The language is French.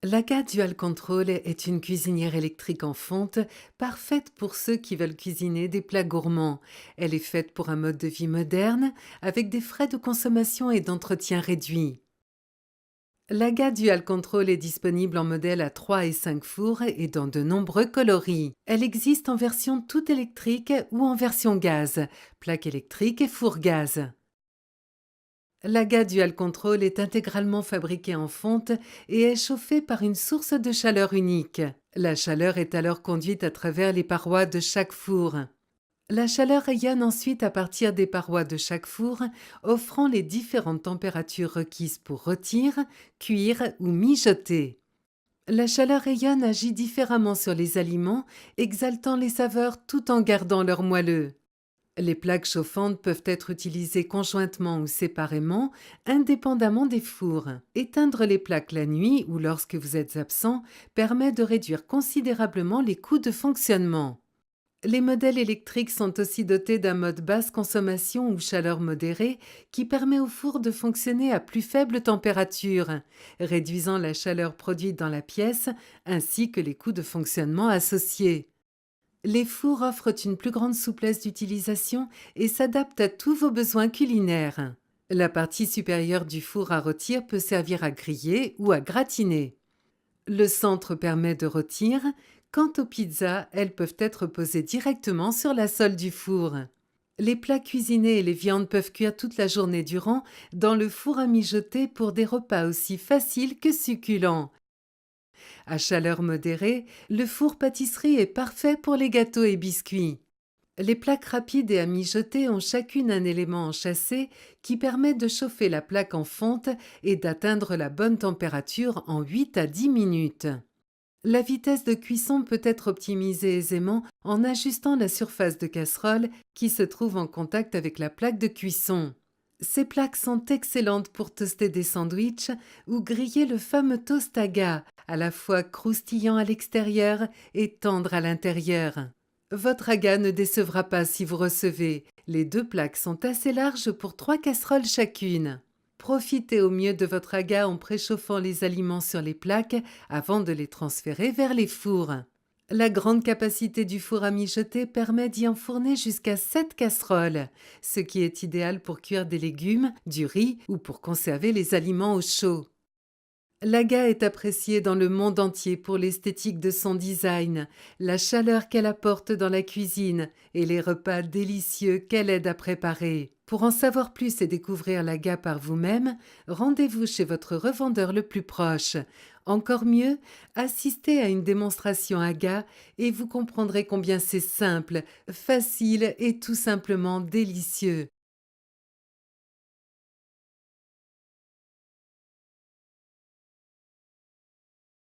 L'AGA Dual Control est une cuisinière électrique en fonte, parfaite pour ceux qui veulent cuisiner des plats gourmands. Elle est faite pour un mode de vie moderne, avec des frais de consommation et d'entretien réduits. L'AGA Dual Control est disponible en modèle à 3 et 5 fours et dans de nombreux coloris. Elle existe en version toute électrique ou en version gaz, plaque électrique et four gaz. L'AGA Dual Control est intégralement fabriquée en fonte et est chauffée par une source de chaleur unique. La chaleur est alors conduite à travers les parois de chaque four. La chaleur rayonne ensuite à partir des parois de chaque four, offrant les différentes températures requises pour rôtir, cuire ou mijoter. La chaleur rayonne agit différemment sur les aliments, exaltant les saveurs tout en gardant leur moelleux. Les plaques chauffantes peuvent être utilisées conjointement ou séparément, indépendamment des fours. Éteindre les plaques la nuit ou lorsque vous êtes absent permet de réduire considérablement les coûts de fonctionnement. Les modèles électriques sont aussi dotés d'un mode basse consommation ou chaleur modérée qui permet au four de fonctionner à plus faible température, réduisant la chaleur produite dans la pièce ainsi que les coûts de fonctionnement associés. Les fours offrent une plus grande souplesse d'utilisation et s'adaptent à tous vos besoins culinaires. La partie supérieure du four à rôtir peut servir à griller ou à gratiner. Le centre permet de rôtir. Quant aux pizzas, elles peuvent être posées directement sur la sole du four. Les plats cuisinés et les viandes peuvent cuire toute la journée durant dans le four à mijoter pour des repas aussi faciles que succulents. À chaleur modérée, le four pâtisserie est parfait pour les gâteaux et biscuits. Les plaques rapides et à mijoter ont chacune un élément enchâssé qui permet de chauffer la plaque en fonte et d'atteindre la bonne température en 8 à 10 minutes. La vitesse de cuisson peut être optimisée aisément en ajustant la surface de casserole qui se trouve en contact avec la plaque de cuisson. Ces plaques sont excellentes pour toaster des sandwichs ou griller le fameux toast à la fois croustillant à l'extérieur et tendre à l'intérieur. Votre aga ne décevra pas si vous recevez. Les deux plaques sont assez larges pour 3 casseroles chacune. Profitez au mieux de votre aga en préchauffant les aliments sur les plaques avant de les transférer vers les fours. La grande capacité du four à mijoter permet d'y enfourner jusqu'à 7 casseroles, ce qui est idéal pour cuire des légumes, du riz ou pour conserver les aliments au chaud. L'AGA est appréciée dans le monde entier pour l'esthétique de son design, la chaleur qu'elle apporte dans la cuisine et les repas délicieux qu'elle aide à préparer. Pour en savoir plus et découvrir l'AGA par vous-même, rendez-vous chez votre revendeur le plus proche. Encore mieux, assistez à une démonstration AGA et vous comprendrez combien c'est simple, facile et tout simplement délicieux.